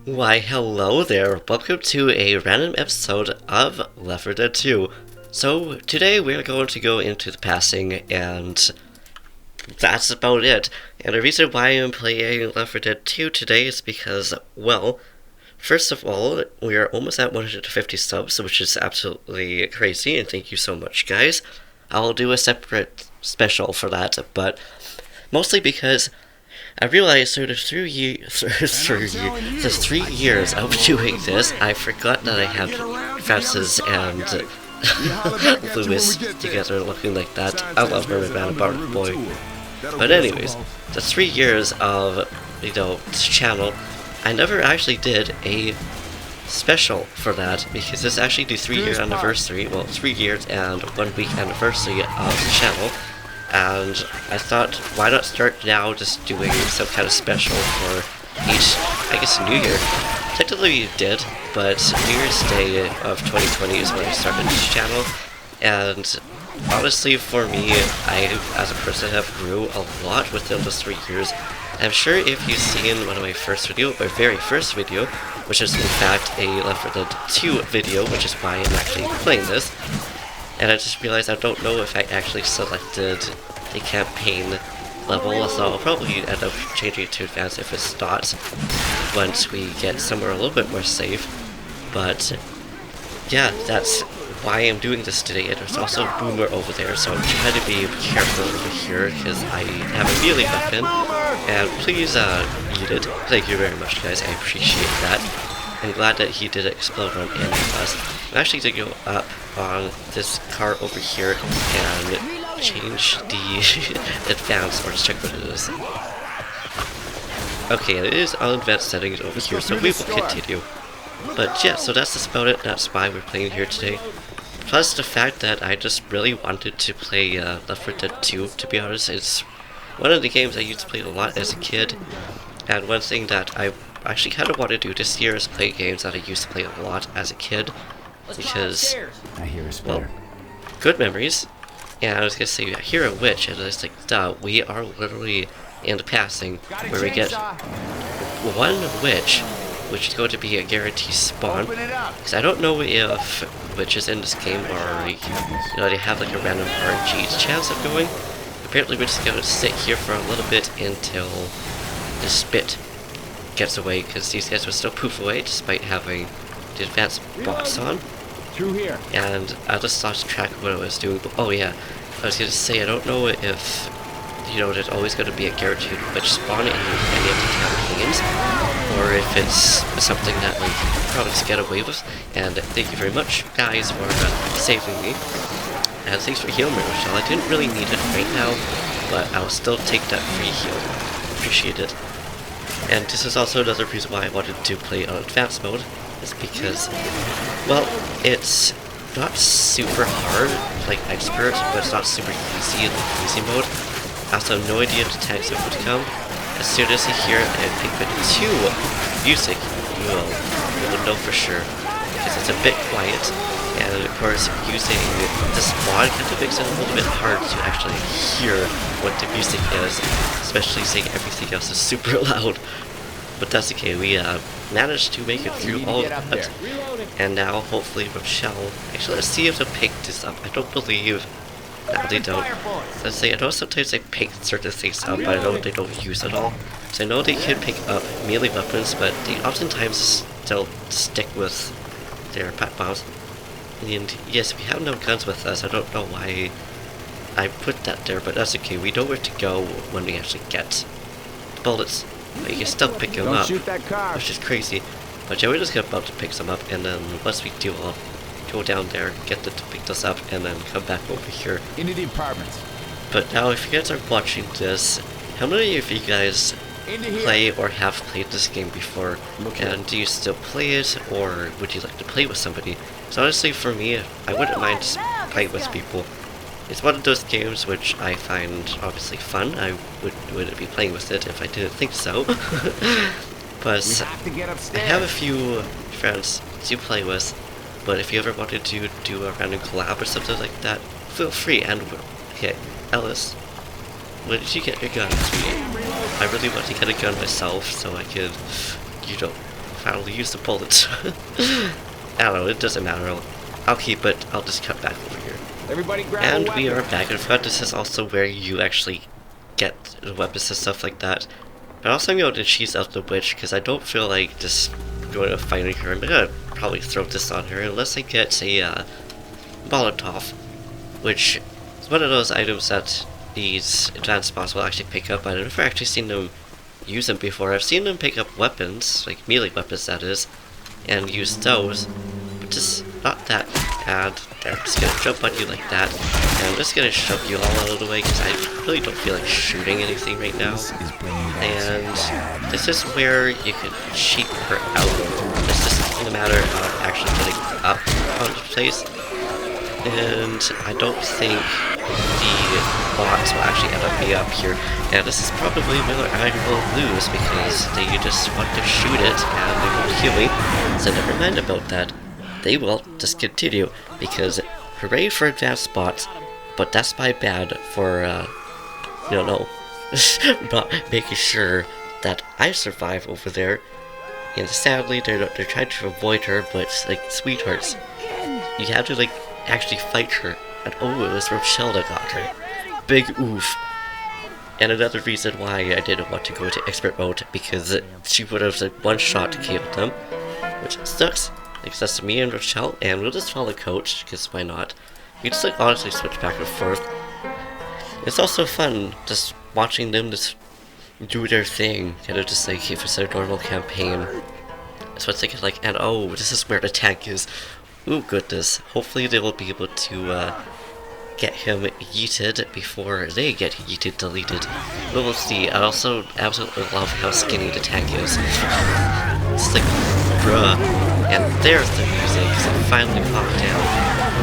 Why, hello there. Welcome to a random episode of Left 4 Dead 2. So, today we're going to go into the passing, and that's about it. And the reason why I'm playing Left 4 Dead 2 today is because, well, first of all, we are almost at 150 subs, which is absolutely crazy, and thank you so much, guys. I'll do a separate special for that, but mostly because I realized through the 3 years of doing this, I forgot that I had Francis and Lewis together looking like that. I love Mermaid Man and Bark Boy. But anyways, the 3 years of, this channel, I never actually did a special for that, because this is actually the 3-year anniversary, well, 3 years and 1 week anniversary of the channel. And I thought, why not start now just doing some kind of special for each, I guess, New Year. Technically you did, but New Year's Day of 2020 is when I started this channel. And honestly, for me, I, as a person, have grew a lot within those 3 years. I'm sure if you've seen one of my very first video, which is in fact a Left 4 Dead 2 video, which is why I'm actually playing this. And I just realized I don't know if I actually selected the campaign level, so I'll probably end up changing it to advanced if it's not, once we get somewhere a little bit more safe. But yeah, that's why I'm doing this today. And there's also a boomer over there, so I'm trying to be careful over here because I have a melee weapon. And please eat it. Thank you very much, guys. I appreciate that. I'm glad that he did explode on any of us. I'm actually going to go up on this car over here and change the advanced, or just check what it is. Okay, it is on advanced settings over here, so we will continue. But yeah, so that's just about it. That's why we're playing here today. Plus the fact that I just really wanted to play Left 4 Dead 2, to be honest. It's one of the games I used to play a lot as a kid, and one thing that I actually kind of want to do this year is play games that I used to play a lot as a kid, because, well, good memories. And I was gonna say, I hear a witch, and it's like, duh, we are literally in the passing, where we get one witch, which is going to be a guaranteed spawn, because I don't know if witches in this game are, they have like a random RNG chance of going. Apparently we're just gonna sit here for a little bit until the spit gets away, because these guys will still poof away despite having the advanced bots on. Through here. And I just lost track of what I was doing. Oh yeah, I was gonna say, I don't know if, there's always going to be a guaranteed witch spawn in any of the campaigns, or if it's something that like you can probably just get away with. And thank you very much, guys, for saving me. And thanks for healing me, Michelle. I didn't really need it right now, but I'll still take that free heal. Appreciate it. And this is also another reason why I wanted to play on advanced mode, is because, well, it's not super hard, like expert, but it's not super easy in the easy mode. I also have no idea if the tags are going to come. As soon as you hear a Pikmin 2 music, you will know for sure, because it's a bit quiet. And of course, using this mod kind of makes it a little bit hard to actually hear what the music is, especially saying everything else is super loud. But that's okay, we managed to make it through all of it. And now, hopefully, Rochelle, actually, let's see if they'll pick this up. I don't believe, no, they don't. Let's say, I know sometimes they pick certain things up, but I know they don't use it all. So I know they can pick up melee weapons, but they oftentimes still stick with their pat bombs. And yes, we have no guns with us. I don't know why I put that there, but that's okay. We know where to go when we actually get bullets. But you can still pick them up, which is crazy. But yeah, we're just about to pick some up, and then once we do, I'll go down there, get them to pick us up, and then come back over here. Into the apartments. But now, if you guys are watching this, how many of you guys play or have played this game before? And do you still play it, or would you like to play with somebody? So honestly, for me, I wouldn't mind just playing with people. It's one of those games which I find obviously fun. I wouldn't be playing with it if I didn't think so. But I have a few friends to play with, but if you ever wanted to do a random collab or something like that, feel free. And okay, Ellis, where did you get your gun? I really want to get a gun myself so I could, finally use the bullet. I don't know, it doesn't matter. I'll keep it. I'll just cut back over here. Everybody grab a And weapon. we are back in front. This is also where you actually get the weapons and stuff like that. But also I'm going to cheese out the witch because I don't feel like just going to fighting her. I'm gonna probably throw this on her unless I get a Molotov, which is one of those items that these advanced bots will actually pick up. I've never actually seen them use them before. I've seen them pick up weapons, like melee weapons that is, and use those, but just not that. And I'm just gonna jump on you like that, and I'm just gonna shove you all out of the way because I really don't feel like shooting anything right now. And this is where you can cheat her out. It's just a matter of actually getting up on the place. And I don't think the bots will actually end up being up here. And this is probably where I will lose because they just want to shoot it and they won't heal me. So never mind about that. They will just continue because hooray for advanced bots, but that's my bad for, not making sure that I survive over there. And sadly, they're trying to avoid her, but like, sweethearts, you have to like actually fight her. And oh, it was Rochelle that got her. Big oof. And another reason why I didn't want to go to expert mode because she would have like one shot to kill them, which sucks. Because that's me and Rochelle, and we'll just follow Coach because why not? We just like honestly switch back and forth. It's also fun just watching them just do their thing, kind of just like if it's a normal campaign. So it's like, and oh, this is where the tank is. Ooh, goodness. Hopefully they will be able to get him yeeted before they get yeeted deleted. We'll see. I also absolutely love how skinny the tank is. It's like, bruh. And there's the music, so it finally popped down.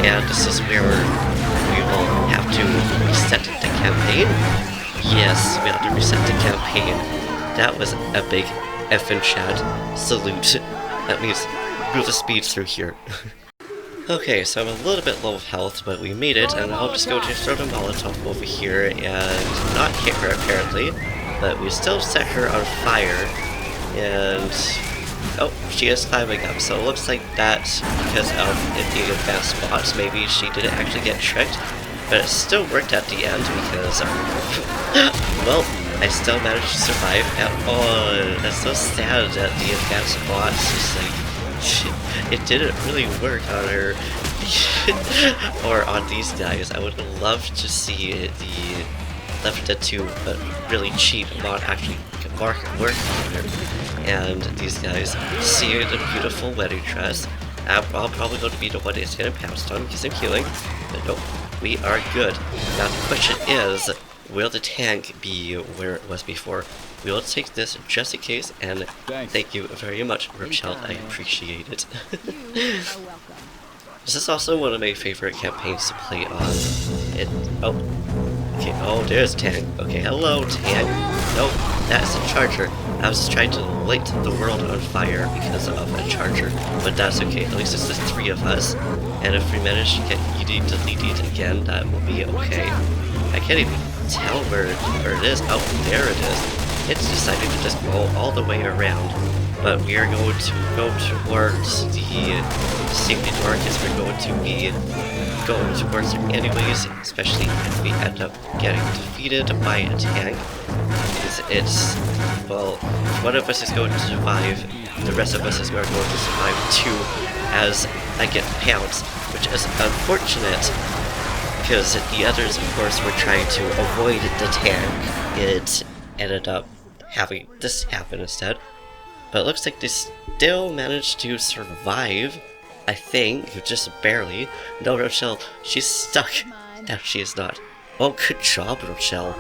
And this is where we will have to reset the campaign. Yes, we have to reset the campaign. That was a big effing chat. Salute. That means we'll just speed through here. Okay, so I'm a little bit low of health, but we made it, and I'll just go to throw the Molotov over here and not hit her apparently, but we still set her on fire, and oh, she is climbing up, so it looks like that, because of it being advanced bots, maybe she didn't actually get tricked, but it still worked at the end, because, well, I still managed to survive, and oh, that's so sad that the advanced bots just like, it didn't really work on her, or on these guys. I would love to see the Left 4 Dead 2 really cheat, not actually work on her. And these guys see the beautiful wedding dress. I'm probably going to be the one that's getting pounced on because I'm healing, but nope, we are good. Now the question is, will the tank be where it was before? We'll take this just in case, and thank you very much, Rochelle. I appreciate it. This is also one of my favorite campaigns to play on. Okay, oh, there's tank. Okay, hello, tank. Nope, that's a charger. I was just trying to light the world on fire because of a charger, but that's okay. At least it's just 3 of us, and if we manage to get ED deleted again, that will be okay. I can't even tell where it is. Oh, there it is. It's decided to just go all the way around, but we are going to go towards the safety door because we're going to be going towards it anyways, especially if we end up getting defeated by a tank. Because it's, well, if one of us is going to survive, the rest of us is going to survive too, as I get pounced, which is unfortunate, because the others, of course, were trying to avoid the tank. It ended up having this happen instead, but it looks like they still managed to survive, I think, just barely. No, Rochelle, she's stuck. No, she is not. Oh, good job, Rochelle.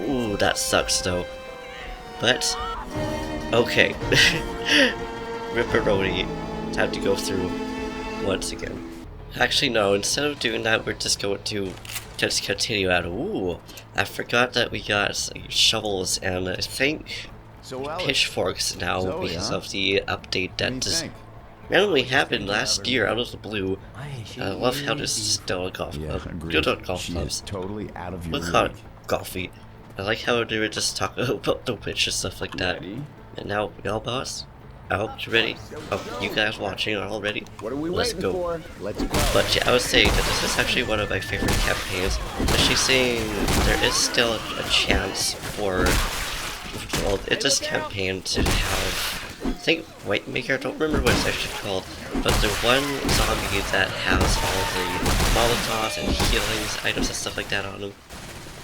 Ooh, that sucks though. But, okay. Ripperoni, time to go through once again. Actually, no, instead of doing that, we're just going to just continue out. Ooh, I forgot that we got like, shovels and I think pitchforks now because of the update that just randomly happened last year out of the blue. I love how this is still a golf club. Good on golf clubs. Totally out of your Look how golfy. I like how they were just talking about the witch and stuff like that. And now, y'all boss, Oh, you ready? Oh, you guys watching already? What are we Let's waiting go. for? Let's go. But yeah, I was saying that this is actually one of my favorite campaigns. But she's saying there is still a chance for, well, it's this campaign to have, I think Whitemaker, I don't remember what it's actually called, but the one zombie that has all the Molotovs and healings, items and stuff like that on him.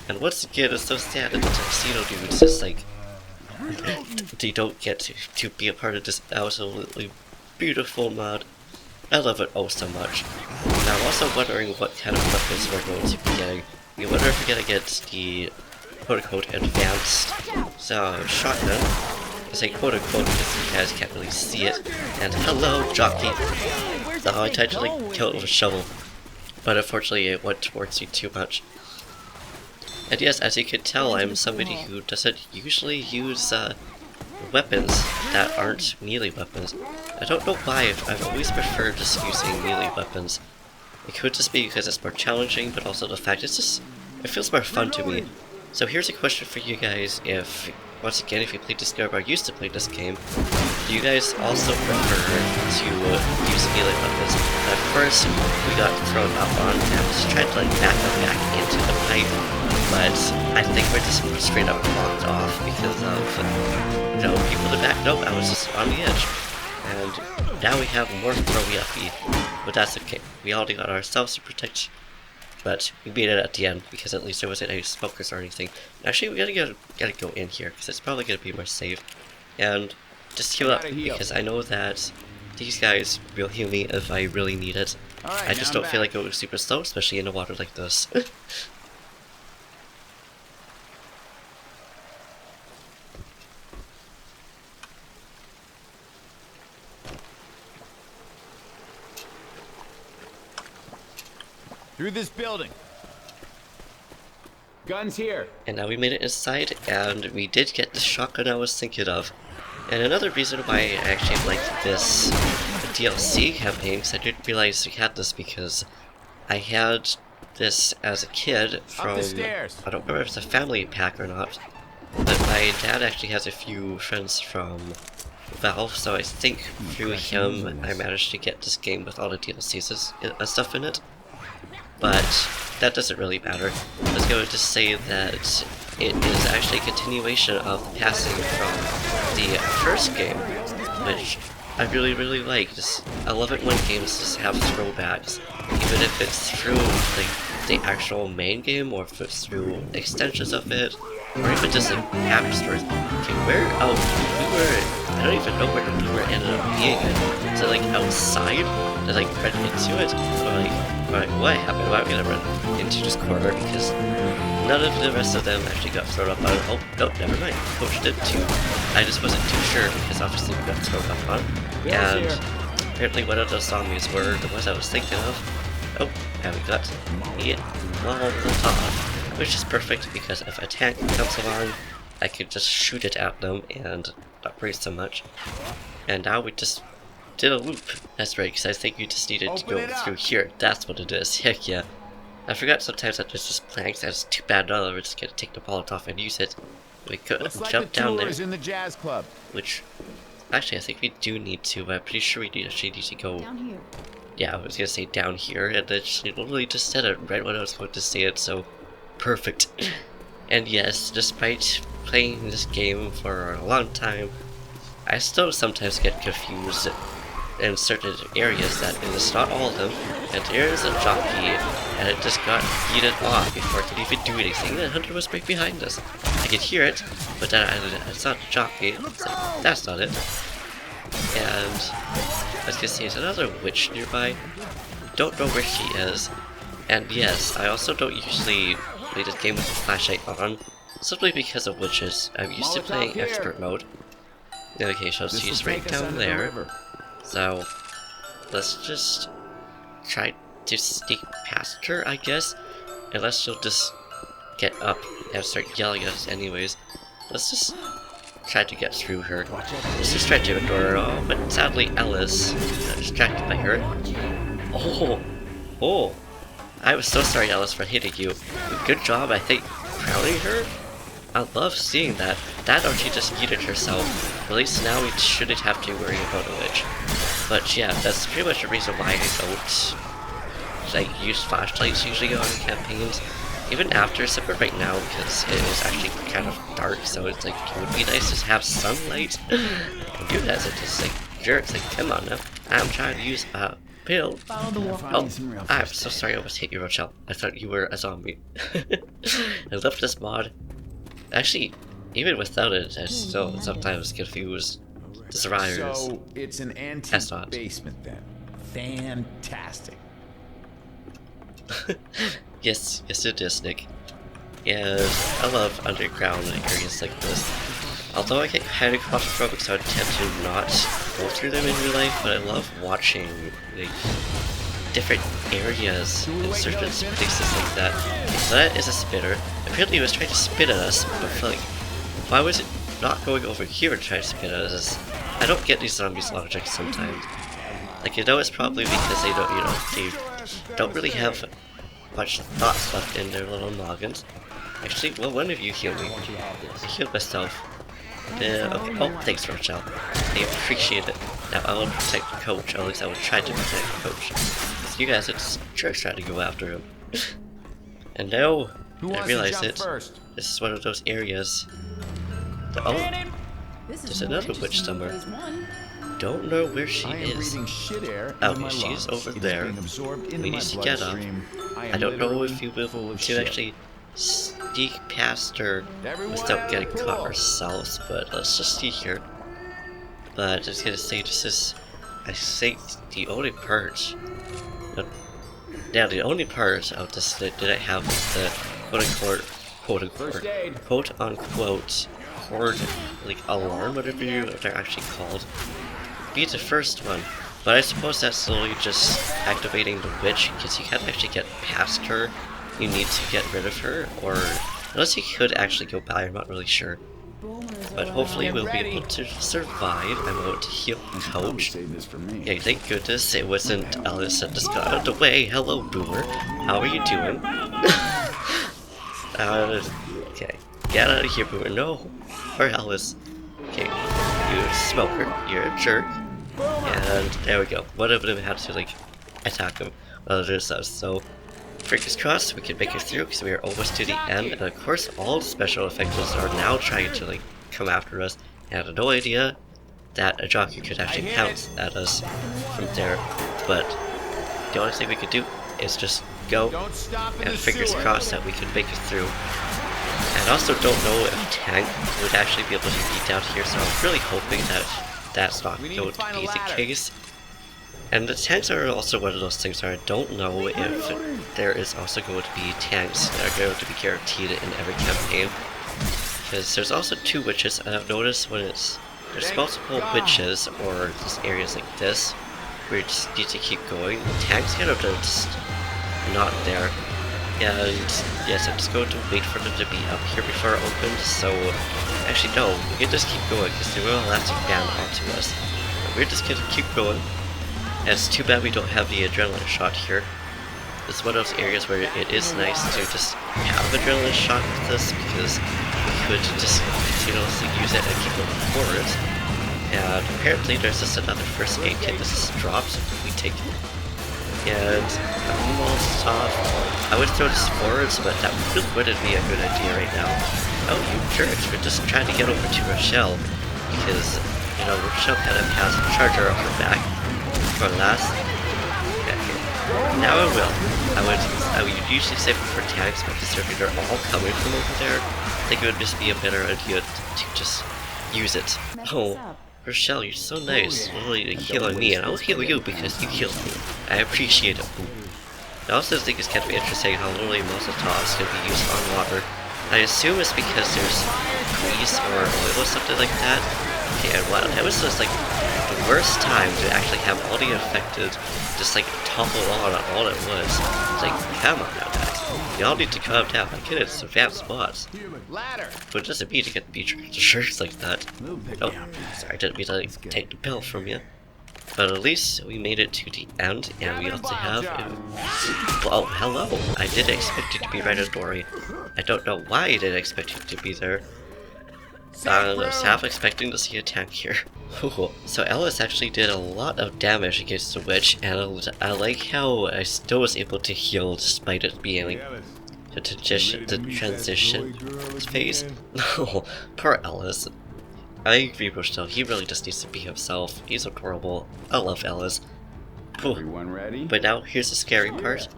And once again, it's so sad that the Tuxedo dude's just like, they don't get to be a part of this absolutely beautiful mod. I love it oh so much. Now I'm also wondering what kind of weapons we're going to be getting. We wonder if we're gonna get the quote-unquote advanced shotgun. I say quote-unquote because you guys can't really see it. And hello, jockey! I tried to like kill it with a shovel, but unfortunately it went towards you too much. And yes, as you can tell, I'm somebody who doesn't usually use weapons that aren't melee weapons. I don't know why, I've always preferred just using melee weapons. It could just be because it's more challenging, but also the fact it feels more fun to me. So here's a question for you guys, once again, if you played this game or used to play this game, do you guys also prefer to use melee weapons? At first, we got thrown up on and was trying to like back into the pipe, but I think we're just straight up locked off because of, people to back. Nope, I was just on the edge. And now we have more throwy uppy, but that's okay. We already got ourselves to protect, but we made it at the end because at least there wasn't any smokers or anything. Actually, we gotta go in here because it's probably gonna be more safe. And just heal up because I know that these guys will heal me if I really need it. Right, I just don't feel like it was super slow, especially in a water like this. Through this building. Guns here. And now we made it inside, and we did get the shotgun I was thinking of. And another reason why I actually liked this DLC campaign, because I didn't realize we had this, because I had this as a kid from, I don't remember if it's a family pack or not, but my dad actually has a few friends from Valve, so I think through him I managed to get this game with all the DLCs and stuff in it. But that doesn't really matter. I was going to say that it is actually a continuation of the passing from the first game, which I really like. I love it when games just have throwbacks, even if it's through like the actual main game, or if it's through extensions of it, or even just in app stores. Okay, I don't even know where the lure ended up being. Is it like outside? Did I like run into it? Or like what happened? Well, I'm gonna run into this corner because none of the rest of them actually got thrown up on. Oh, no, never mind. Coach did too. I just wasn't too sure because obviously we got thrown up on. And apparently one of those zombies were the ones I was thinking of. Oh, and we got Molotov, which is perfect because if a tank comes along, I could just shoot it at them and not break so much. And now we just did a loop. That's right, because I think you just needed to go through here. That's what it is. Heck yeah. I forgot sometimes that there's just planks. That's too bad. Now we're just gonna take the Molotov and use it. We could jump down there. In the jazz club. Which, actually, I think we do need to. I'm pretty sure we actually need to go down here. Yeah, I was gonna say down here, and then she literally just said it right when I was going to say it. So perfect. And yes, despite playing this game for a long time, I still sometimes get confused in certain areas that it's not all of them, and there is a jockey, and it just got yeeted off before it could even do anything. The hunter was right behind us. I could hear it, but then it's not a jockey. It's like, that's not it. And I was gonna say there's another witch nearby. Don't know where she is. And yes, I also don't usually play this game with the flashlight on, simply because of witches. I'm used to playing expert mode. Okay, so she's right down there. So let's just try to sneak past her, I guess. Unless she'll just get up and start yelling at us anyways. Let's just try to get through her. Let's just try to ignore her. Oh, but sadly Ellis got distracted by her. Oh! I was so sorry, Ellis, for hitting you. Good job, I think, crowning her? I love seeing that. That or she just yeeted herself. At least now we shouldn't have to worry about a witch. But yeah, that's pretty much the reason why I don't like use flashlights usually on campaigns. Even after supper right now, because it is actually kind of dark, so it's like it would be nice to have sunlight. And you guys are just like jerks, like come on now. I'm trying to use a pill. Oh, I'm so sorry I almost hit you, Rochelle. I thought you were a zombie. I love this mod. Actually, even without it, I still sometimes confuse the riders. So it's an antique basement then. Fantastic. Yes, it is, Nick. And I love underground areas like this. Although I get kind of claustrophobic, so I tend to not go through them in real life, but I love watching like different areas in certain places like that. So that is a spitter. Apparently it was trying to spit at us, but like, why was it not going over here and trying to spit at us? I don't get these zombies logic sometimes. Like, you know, it's probably because they don't, you know, they don't really have much thoughts left in their little noggins. Actually, well, one of you healed me. I healed myself. Okay. Oh, thanks, Rochelle. I appreciate it. Now I will protect the coach, or at least I will try to protect the coach. Because you guys are just jerks trying to go after him. And now, I realize it. This is one of those areas. Oh, there's another witch somewhere. Don't know where she is. Okay, she's over there. We need to get up. I don't know if you will to actually sneak past her without getting caught ourselves, but let's just see here. But I was gonna say, this is, I think, the only part. Now, the only part of this that didn't have the quote unquote horde, like alarm, whatever they're actually called, be the first one. But I suppose that's slowly just activating the witch, because you can't actually get past her. You need to get rid of her, or unless you could actually go by, I'm not really sure. But hopefully we'll be able to survive. I'm able to heal Coach. Yeah, thank goodness it wasn't Alice that just got out of the way. Hello, Boomer. How are you doing? Okay. Get out of here, Boomer. No. Or Alice. Okay. You smoker. You're a jerk. And there we go. One of them had to, like, attack him. Well, there's us. So, fingers crossed, we can make it through because we are almost to the end. And of course, all the special effects are now trying to, like, come after us. I had no idea that a jockey could actually pounce at us from there. But the only thing we could do is just go, and fingers crossed that we can make it through. And I also don't know if Tank would actually be able to beat out here, so I'm really hoping that that's not going to be the case. And the tanks are also one of those things where I don't know if there is also going to be tanks that are going to be guaranteed in every campaign. Because there's also two witches, and I've noticed when there's multiple witches, or just areas like this, where you just need to keep going, the tanks kind of just not there. And yes, I'm just going to wait for them to be up here before it opens, so actually no, we can just keep going because they will elastic band onto us. But we're just gonna keep going. And it's too bad we don't have the adrenaline shot here. This is one of those areas where it is nice to just have adrenaline shot with this, because we could just continuously use it and keep moving forward. And apparently there's just another first aid kit that just drops if we take it. And almost I would throw this forwards, but that really wouldn't be a good idea right now. Oh, you jerks, we're just trying to get over to Rochelle, because, you know, Rochelle kind of has a charger on her back for last. Okay. Now I will. I would usually save it for tanks, but considering they're all coming from over there, I think it would just be a better idea to just use it. Oh. Rochelle, you're so nice, literally healing me, and I'll heal you because you healed me. I appreciate it. I also think it's kind of interesting how literally Molotovs can be used on water. I assume it's because there's grease or oil or something like that. Okay, and wow, that was just like the worst time to actually have all the infected just like topple on all at once. It's like, come on now guys, y'all need to calm down. I get it, some fast spots. But it doesn't mean to get the shirts like that. Oh, sorry, I didn't mean to like, take the pill from you. But at least we made it to the end, and we also have... Well, hello! I didn't expect you to be right at Dory. I don't know why I didn't expect you to be there. I was half expecting to see a tank here. So Ellis actually did a lot of damage against the witch, and I like how I still was able to heal despite it being the transition phase. No, poor Ellis. I agree with Rochelle, he really just needs to be himself. He's adorable. I love Ellis. Everyone ready? But now here's the scary part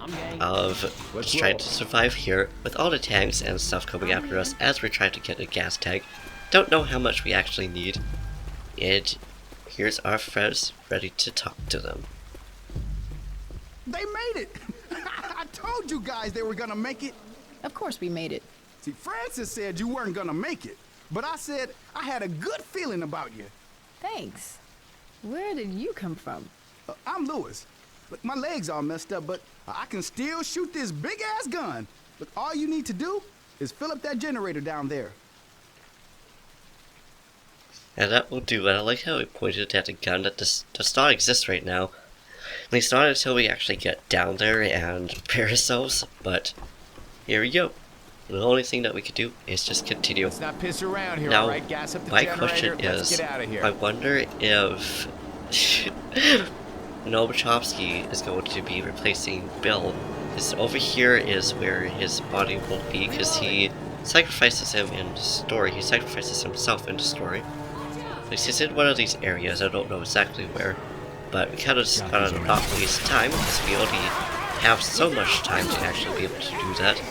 of trying to survive here with all the tanks and stuff coming after us as we're trying to get a gas tank. Don't know how much we actually need. And here's our friends ready to talk to them. They made it! I told you guys they were gonna make it. Of course we made it. See, Francis said you weren't gonna make it. But I said I had a good feeling about you. Thanks. Where did you come from? I'm Lewis. Look, my legs are messed up, but I can still shoot this big-ass gun. Look, all you need to do is fill up that generator down there. And that will do. And I like how he pointed at a gun that does not exist right now. At least not until we actually get down there and prepare ourselves. But here we go. The only thing that we could do is just continue. Let's not piss around here, now, all right? Gas up the my generator. question Let's is, get out of here. I wonder if Noam Chomsky is going to be replacing Bill. Because over here is where his body will be, because he sacrifices him in the story. He sacrifices himself in the story. He's in one of these areas, I don't know exactly where. But we kind of just gotta not waste time, because we only have so much time to actually be able to do that.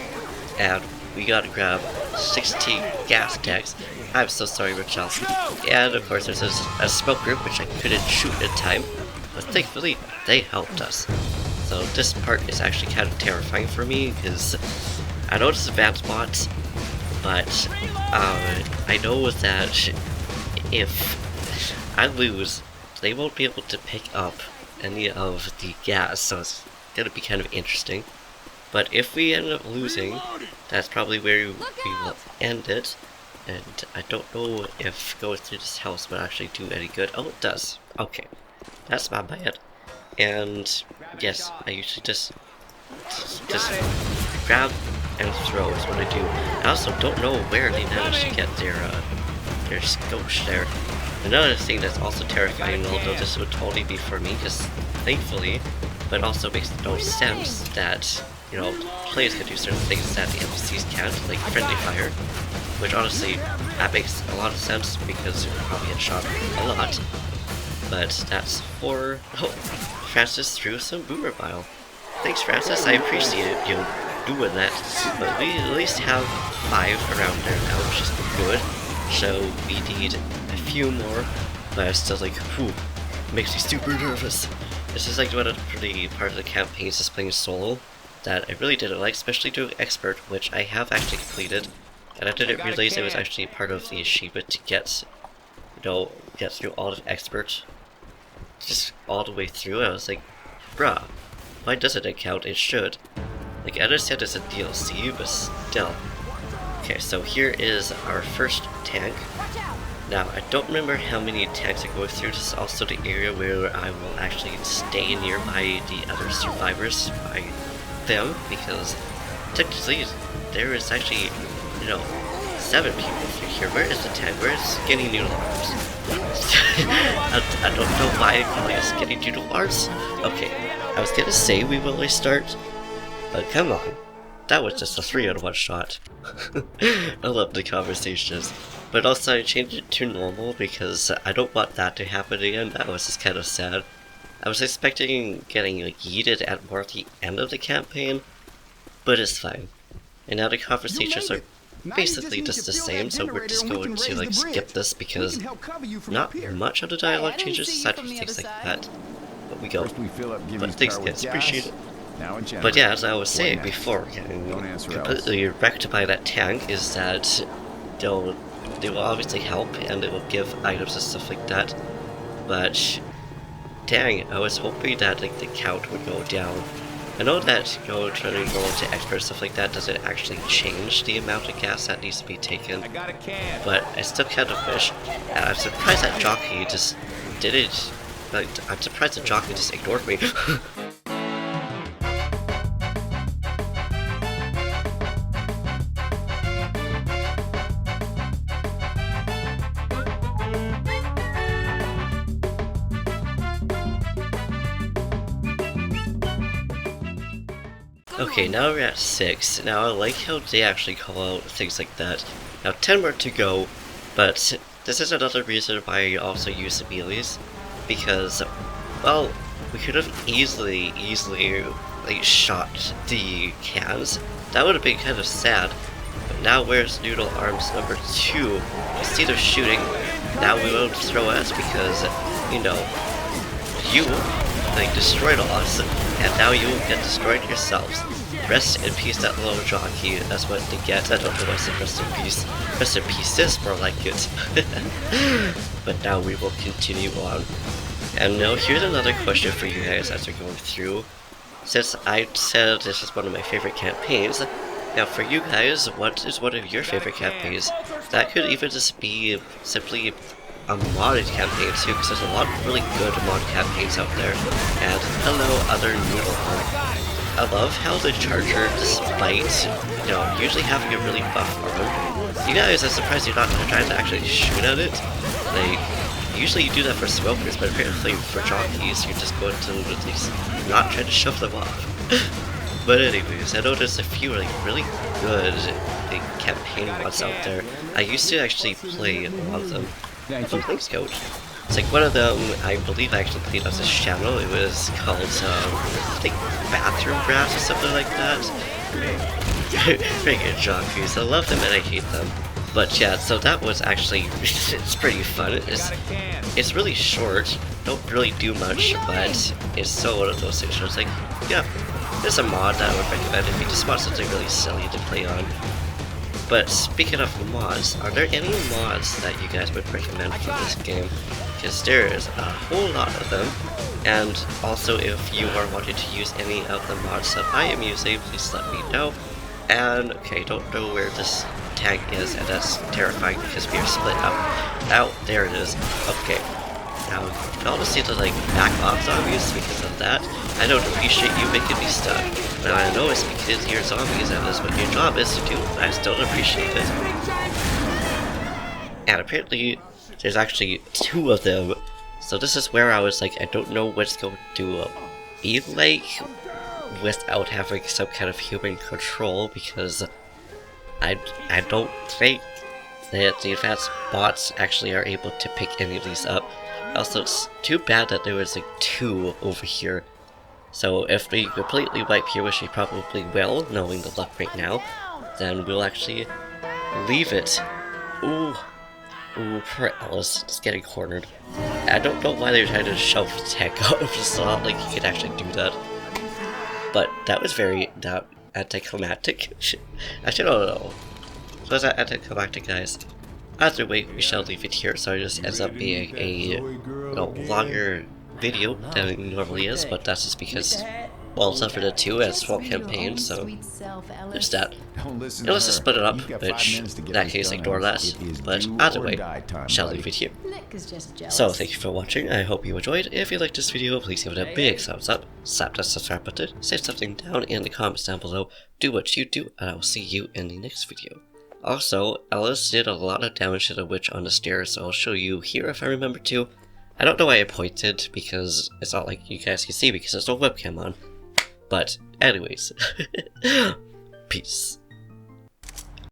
And we gotta grab 16 gas tanks. I'm so sorry, Rachel. And of course there's a smoke group which I couldn't shoot in time, but thankfully they helped us. So this part is actually kind of terrifying for me, because I know it's advanced bots, but I know that if I lose, they won't be able to pick up any of the gas, so it's gonna be kind of interesting. But if we end up losing, that's probably where we will end it. And I don't know if going through this house would actually do any good. Oh, it does. Okay. That's not bad. And yes, I usually just grab and throw is what I do. I also don't know where they managed to get their scotch there. Another thing that's also terrifying, although this would totally be for me, because thankfully, but also makes no sense that, you know, players can do certain things that the NPCs can't, like friendly fire. Which honestly, that makes a lot of sense because you'll probably get shot a lot. But that's for... Oh, Francis threw some boomer bile. Thanks, Francis, I appreciate you doing that. But we at least have 5 around there now, which is good. So we need a few more, but I'm still like, whew, makes me super nervous. This is like one of the part of the campaigns is playing solo that I really didn't like, especially doing expert, which I have actually completed. And I didn't realize it was actually part of the achievement to get, you know, get through all of expert, just all the way through. I was like, bruh, why doesn't it count? It should. Like, I understand it's a DLC, but still. Okay, so here is our first tank. Now, I don't remember how many tanks I go through. This is also the area where I will actually stay nearby the other survivors by them, because technically there is actually, you know, 7 people through here. Where is the tank? Where is Skinny Noodle Arms? I don't know why I'm calling it Skinny Noodle Arms. Okay, I was gonna say we will restart, but come on. That was just a 3-on-1 shot. I love the conversations. But also I changed it to normal because I don't want that to happen again. That was just kind of sad. I was expecting getting like yeeted at more at the end of the campaign, but it's fine. And now the conversations are basically just the same, so we're just going to like skip this because not much of the dialogue changes aside from things like that. But we go. But thanks guys, appreciate it. But yeah, as I was saying before, getting completely wrecked by that tank is that they will obviously help and they will give items and stuff like that. But dang, I was hoping that like the count would go down. I know that trying to go into expert stuff like that doesn't actually change the amount of gas that needs to be taken. But I still kind of wish. And I'm surprised that Jockey just didn't I'm surprised the jockey just ignored me. Okay, now we're at 6. Now I like how they actually call out things like that. Now 10 more to go, but this is another reason why I also use the melees, because, well, we could have easily like shot the cans. That would have been kind of sad. But now where's Noodle Arms number 2? Instead of shooting, now we won't throw us because, you know, you like destroyed us, and now you will get destroyed yourselves. Rest in peace, that little jockey. That's what they get. I don't know why I said rest in peace. Rest in peace is more like it. But now we will continue on. And now here's another question for you guys as we're going through. Since I said this is one of my favorite campaigns, now for you guys, what is one of your favorite campaigns? That could even just be simply a modded campaign too, because there's a lot of really good mod campaigns out there. And hello, other noodle arm. I love how the Charger, despite, you know, usually having a really buff arm, you guys, I'm surprised you're not trying to actually shoot at it. Like, usually you do that for smokers, but apparently for jockeys, you're just going to at least not try to shove them off. But anyways, I know there's a few like really good like, campaign mods out there. I used to actually play one of them. Thanks, Coach. It's like one of them, I believe I actually played on this channel. It was called, I think, Bathroom Graphs or something like that. Very good jockeys. I love them and I hate them. But yeah, so that was actually, it's pretty fun. It's really short, don't really do much, but it's so one of those things where it's like, yeah, there's a mod that I would recommend if you just want something really silly to play on. But speaking of mods, are there any mods that you guys would recommend for this game? Because there is a whole lot of them, and also if you are wanting to use any of the mods that I am using, please let me know. And okay, don't know where this tag is, and that's terrifying because we are split up. Now, there it is. Okay. Now, y'all just need to like back off zombies because of that. I don't appreciate you making me stuck. Now I know it's because you're zombies and that's what your job is to do, but I still appreciate it. And apparently, there's actually 2 of them. So this is where I was like, I don't know what's going to be like without having some kind of human control, because I don't think that the advanced bots actually are able to pick any of these up. Also, it's too bad that there was like 2 over here. So if we completely wipe here, which we probably will, knowing the luck right now, then we'll actually leave it. Ooh. Ooh, poor Alice, just getting cornered. I don't know why they're trying to shove the tech out. It's not like you could actually do that. But that was very anticlimactic. Actually, no. Was that anticlimactic, guys? Either way, we shall leave it here, so it just ends up being a longer video than it normally is, but that's just because, well, it's up for the 2 as small campaign, so there's that. And let's just split it up, which, in that case, ignore that, but either way, shall leave it here. So, thank you for watching, I hope you enjoyed. If you liked this video, please give it a big thumbs up, slap that subscribe button, say something down in the comments down below, do what you do, and I will see you in the next video. Also, Ellis did a lot of damage to the witch on the stairs, so I'll show you here if I remember to. I don't know why I pointed, because it's not like you guys can see because there's no webcam on. But, anyways, peace.